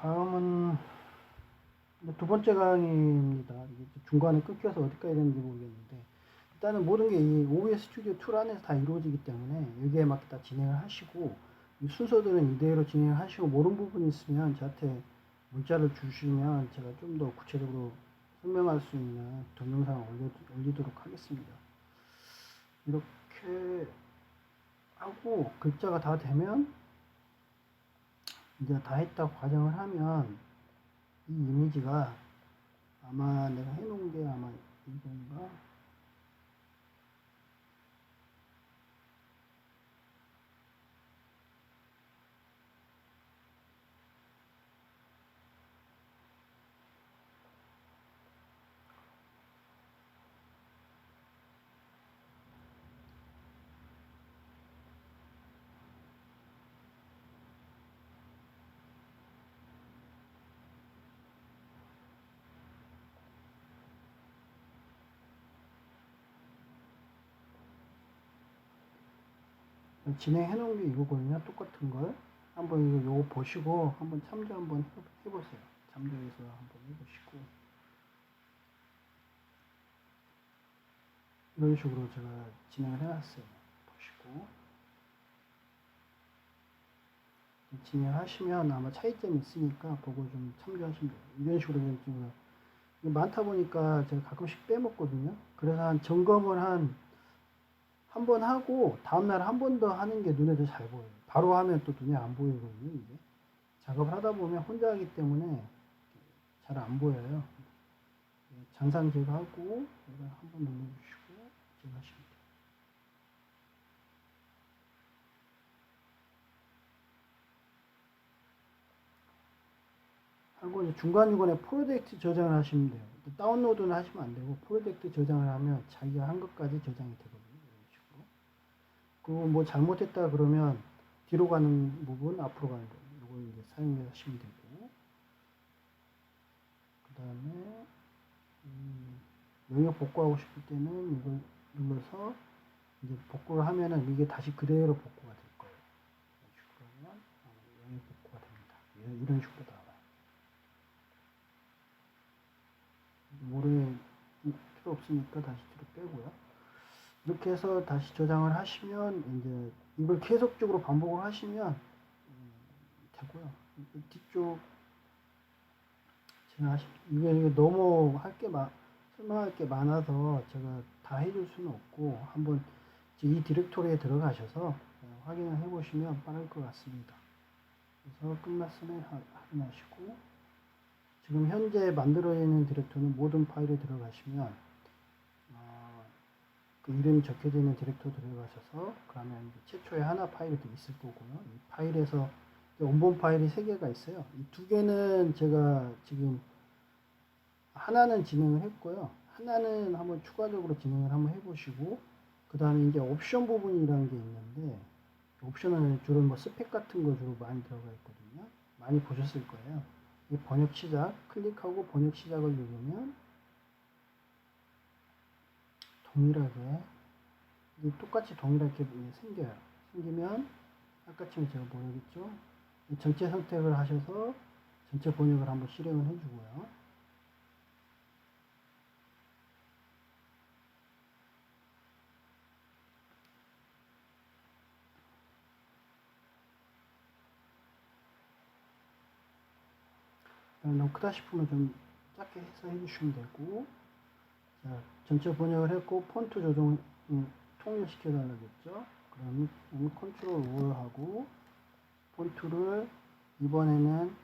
다음은 두 번째 강의입니다. 이게 중간에 끊겨서 어디 가야 되는지 모르겠는데, 일단은 모든 게 이 OBS 스튜디오 2 안에서 다 이루어지기 때문에 여기에 맞게 다 진행을 하시고, 이 순서들은 이대로 진행을 하시고, 모르는 부분이 있으면 저한테 문자를 주시면 제가 좀 더 구체적으로 설명할 수 있는 동영상을 올리도록 하겠습니다. 이렇게 하고 글자가 다 되면, 이제 다 했다고 가정을 하면 이 이미지가 아마 내가 해놓은 게 아마 이건가? 진행해 놓은 게 이거거든요. 똑같은 걸. 한번 이거 보시고 한번 참조 한번 해보세요. 참조해서 한번 해보시고. 이런 식으로 제가 진행을 해놨어요. 보시고. 진행하시면 아마 차이점이 있으니까 보고 좀 참조하시면 돼요. 이런 식으로 지금 많다 보니까 제가 가끔씩 빼먹거든요. 그래서 한 점검을 한 번 하고 다음날 한 번 더 하는 게 눈에 더 잘 보여요. 바로 하면 또 눈에 안 보이거든요. 이게 작업을 하다 보면 혼자 하기 때문에 잘 안 보여요. 장상 제거하고 이걸 한번 눌러주시고 제거하시면 돼요. 하고 이제 중간중간에 프로젝트 저장을 하시면 돼요. 다운로드는 하시면 안 되고 프로젝트 저장을 하면 자기가 한 것까지 저장이 되거든요. 이런 식으로. 그리고 뭐 잘못했다 그러면 뒤로 가는 부분, 앞으로 가는 부분, 이걸 이제 사용하시면 되고, 그 다음에 영역 복구하고 싶을 때는 이걸 눌러서 이제 복구를 하면은 이게 다시 그대로 복구가 될 거예요. 이런 식으로 하면 영역 복구가 됩니다. 이런 식으로 나와요. 모르는 필요 없으니까 다시 뒤로 빼고요. 이렇게 해서 다시 저장을 하시면 이제 이걸 계속적으로 반복을 하시면 되고요. 뒤쪽 제가 이게 너무 설명할 게 많아서 제가 다 해줄 수는 없고 한번 이 디렉토리에 들어가셔서 확인을 해보시면 빠를 것 같습니다. 그래서 끝났으면 확인하시고, 지금 현재 만들어 있는 디렉토리는 모든 파일에 들어가시면 그 이름이 적혀져 있는 디렉토리 들어가셔서 그러면 최초에 하나 파일이 있을 거고요. 이 파일에서 원본 파일이 3개가 있어요. 이 2개는 제가 지금 하나는 진행을 했고요. 하나는 한번 추가적으로 진행을 한번 해보시고, 그 다음에 이제 옵션 부분이라는 게 있는데, 옵션은 주로 뭐 스펙 같은 거 주로 많이 들어가 있거든요. 많이 보셨을 거예요. 이 번역 시작, 클릭하고 번역 시작을 누르면 동일하게, 똑같이 동일하게 생겨요. 생기면 아까처럼 제가 보여줬죠. 전체 선택을 하셔서 전체 번역을 한번 실행을 해주고요. 너무 크다 싶으면 좀 작게 해서 해주시면 되고, 자, 전체 번역을 했고 폰트 조정 통일시켜 달라고 했죠. 그러면 컨트롤 O 하고 폰트를 이번에는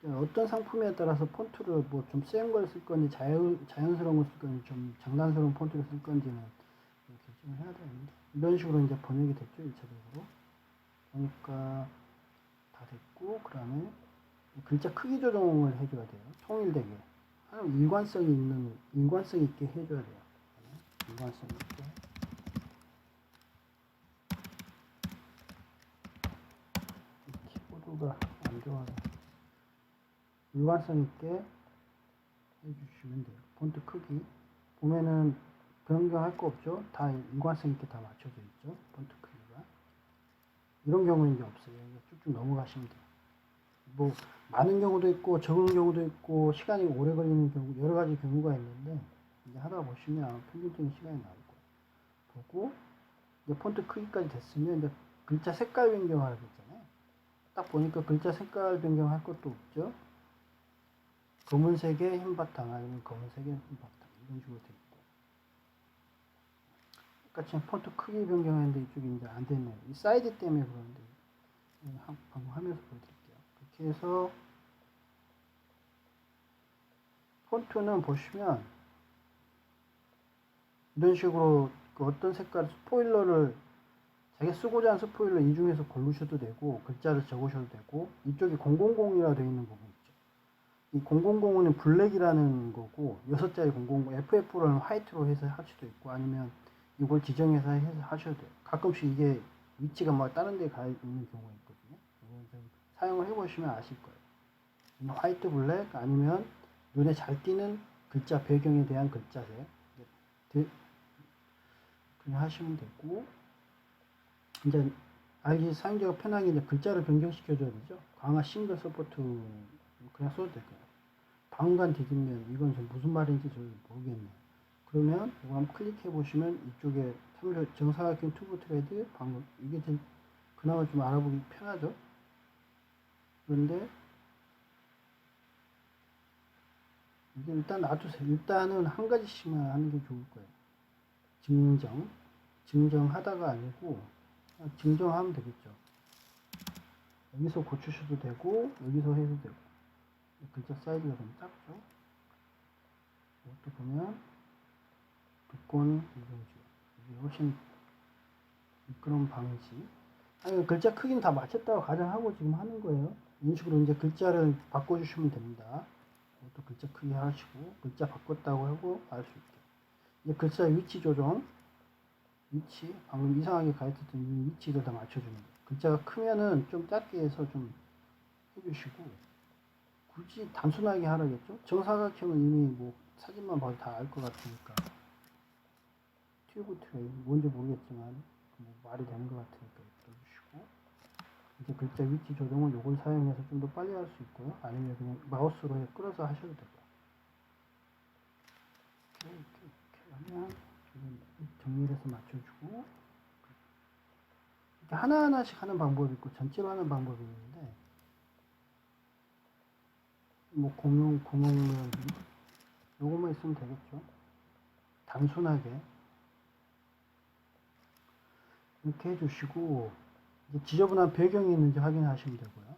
어떤 상품에 따라서 폰트를 뭐 좀 센 걸 쓸 건지 자연스러운 걸 쓸 건지 좀 장난스러운 폰트를 쓸 건지는 결정을 해야 되는데, 이런 식으로 이제 번역이 됐죠. 1차적으로 그러니까 다 됐고, 그 다음에 글자 크기 조정을 해줘야 돼요. 통일되게 일관성 있게 해줘야 돼요. 일관성 있게. 키보드가 안 좋아서 일관성 있게 해주시면 돼요. 폰트 크기 보면은 변경할 거 없죠. 다 일관성 있게 다 맞춰져 있죠. 폰트 크기가 이런 경우는 이제 없어요. 쭉쭉 넘어가시면 돼요. 뭐 많은 경우도 있고 적은 경우도 있고 시간이 오래 걸리는 경우 여러 가지 경우가 있는데 이제 하다 보시면 평균적인 시간이 나올 거예요. 보고 이제 폰트 크기까지 됐으면 이제 글자 색깔 변경하라고 했잖아요. 딱 보니까 글자 색깔 변경할 것도 없죠. 검은색에 흰 바탕 아니면 검은색에 흰 바탕 이런 식으로 돼 있고 똑같이 폰트 크기 변경했는데 이쪽이 이제 안 됐네요. 이 사이즈 때문에 그런데 방금 하면서 보여드릴게요. 그렇게 해서 폰트는 보시면 이런 식으로 그 어떤 색깔 스포일러를 자기가 쓰고자 하는 스포일러 이 중에서 고르셔도 되고 글자를 적으셔도 되고 이쪽에 000이라 되어 있는 부분 있죠. 이 000은 블랙이라는 거고 6자리 000 FF로는 화이트로 해서 할 수도 있고 아니면 이걸 지정해서 해서 하셔도 돼요. 가끔씩 이게 위치가 막 다른 데 가 있는 경우가 있거든요. 이건 좀 사용을 해보시면 아실 거예요. 화이트 블랙 아니면 눈에 잘 띄는 글자 배경에 대한 글자색 그냥 하시면 되고 이제 알기 사용자가 편하게 이제 글자를 변경시켜줘야 되죠. 강화 싱글 서포트 그냥 써도 될 거예요. 방금 뒤집면 이건 좀 무슨 말인지 잘 모르겠네요. 그러면 이거 한번 클릭해 보시면 이쪽에 정사각형 튜브 트레드 방금 이게 좀 그나마 좀 알아보기 편하죠. 그런데 이게 일단 놔두세요. 일단은 한 가지씩만 하는 게 좋을 거예요. 증정하다가 아니고 증정하면 되겠죠. 여기서 고추셔도 되고 여기서 해도 되고 글자 사이즈가 좀 작죠. 이것도 보면 두권 이동주 이게 훨씬 미끄럼 방지 아니, 글자 크기는 다 맞췄다고 가정하고 지금 하는 거예요. 이런 식으로 이제 글자를 바꿔주시면 됩니다. 이것도 글자 크기 하시고 글자 바꿨다고 하고 알 수 있게 이제 글자 위치 조정 위치 방금 이상하게 가르쳤던 위치를 다 맞춰주는 거예요. 글자가 크면은 좀 작게 해서 좀 해주시고 굳이 단순하게 하라겠죠. 정사각형은 이미 뭐 사진만 봐도 다 알 것 같으니까 튜브 트레이 뭔지 모르겠지만 뭐 말이 되는 것 같으니까 넣어주시고 이제 글자 위치 조정은 이걸 사용해서 좀 더 빨리 할 수 있고요. 아니면 그냥 마우스로 끌어서 하셔도 되고요. 이렇게 하면 정리를 해서 맞춰주고 이렇게 하나하나씩 하는 방법이 있고 전체로 하는 방법이 있는데 뭐 공용면 요것만 있으면 되겠죠. 단순하게 이렇게 해주시고 이제 지저분한 배경이 있는지 확인하시면 되고요.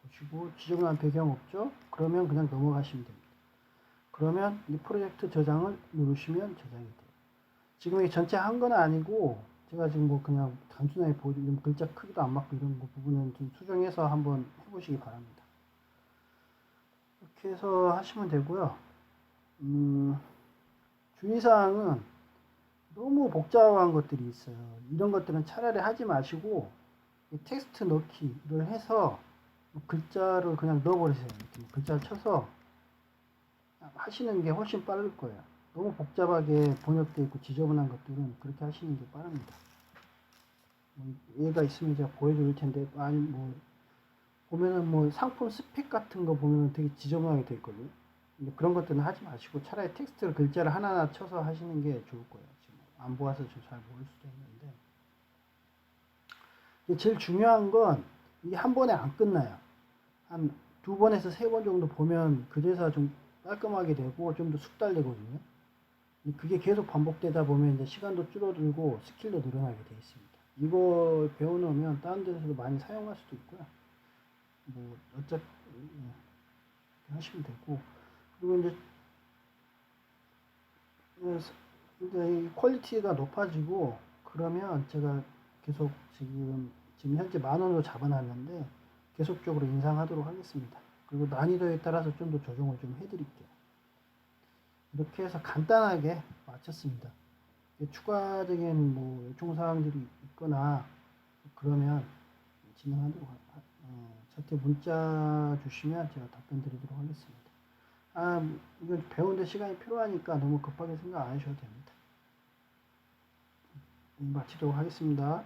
보시고 지저분한 배경 없죠? 그러면 그냥 넘어가시면 됩니다. 그러면 이 프로젝트 저장을 누르시면 저장이 돼요. 지금 이 전체 한 건 아니고 제가 지금 뭐 그냥 단순하게 보여드리면 글자 크기도 안 맞고 이런 거 부분은 좀 수정해서 한번 해보시기 바랍니다. 이렇게 해서 하시면 되고요. 주의사항은 너무 복잡한 것들이 있어요. 이런 것들은 차라리 하지 마시고 텍스트 넣기를 해서 글자를 그냥 넣어버리세요. 이렇게 글자를 쳐서 하시는 게 훨씬 빠를 거예요. 너무 복잡하게 번역되어 있고 지저분한 것들은 그렇게 하시는 게 빠릅니다. 얘가 있으면 제가 보여드릴 텐데 아니 뭐 보면은 뭐 상품 스펙 같은 거 보면은 되게 지저분하게 되어 있거든요. 근데 그런 것들은 하지 마시고 차라리 텍스트를 글자를 하나하나 쳐서 하시는 게 좋을 거예요. 지금 안 보아서 잘 모를 수도 있는데 제일 중요한 건 이게 한 번에 안 끝나요. 한 2번에서 3번 정도 보면 그제서 좀 깔끔하게 되고 좀 더 숙달되거든요. 그게 계속 반복되다 보면 이제 시간도 줄어들고 스킬도 늘어나게 되어 있습니다. 이거 배워놓으면 다른 데서도 많이 사용할 수도 있고요. 뭐 어차피 하시면 되고 그리고 이제 이 퀄리티가 높아지고 그러면 제가 계속 지금 현재 10,000원으로 잡아놨는데 계속적으로 인상하도록 하겠습니다. 그리고 난이도에 따라서 좀 더 조정을 좀 해드릴게요. 이렇게 해서 간단하게 마쳤습니다. 추가적인 뭐 요청사항들이 있거나 그러면 진행하도록 저한테 문자 주시면 제가 답변 드리도록 하겠습니다. 이거 배우는데 시간이 필요하니까 너무 급하게 생각 안 하셔도 됩니다. 마치도록 하겠습니다.